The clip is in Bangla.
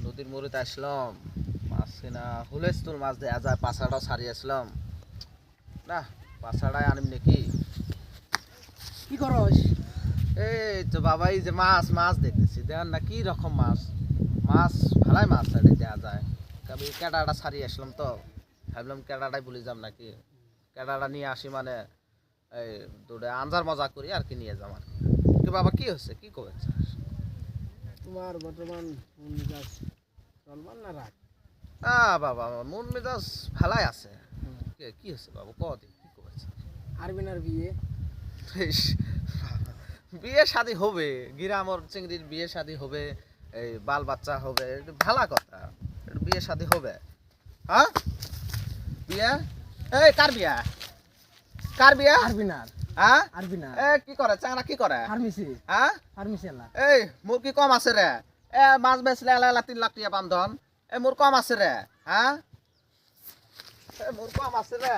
নদীর মুড়িতে আসলাম, মাছ কিনা হুলেস্তুল মাছ দেয়া যায়, পাছাটাও ছাড়িয়ে আসলাম। না পাছাটাই আনিম নাকি। কি করস? এই তো বাবা, এই যে মাছ মাছ দেখতেছি, দেখেন না কি রকম মাছ। মাছ ভালাই মাছ ছাড়ে দেওয়া যায়। তবে ক্যাডাটা ছাড়িয়ে আসলাম তো, ভাবলাম ক্যাডাটাই বলে যাম নাকি। ক্যাডাটা নিয়ে আসি মানে এই দুটো আঞ্জার মজা করি আর কি, নিয়ে যাম আর কি। কি বাবা কি হচ্ছে, কি করেছে? তোমার বর্তমান মন মেজাজ চলমান না রাখ? না বাবা, মন মেজাজ ভালাই আছে। কি হচ্ছে বাবু, কদিন কি করেছে? আরবিনার বিয়ে। ইস, বিয়ে শাদী হবে, গ্রামের চিংড়ির বিয়ে শাদী হবে, এই বাল বাচ্চা হবে, এটা ভালা কথা। এটা বিয়ে শাদী হবে। হ্যাঁ বিয়ে, এই কার বিয়া, কার বিয়া? আরবিনার। হ্যাঁ আরবিনার এ কি করে চাংরা, কি করে? ফার্মেসি। হ্যাঁ ফার্মেসি এলা। এই মোর কি কম আছে রে? মাছ বেচলে এলা এলা 3 লাখ টাকা পাম ধন। মোর কম আছে রে। হ্যাঁ মোর কম আছে রে।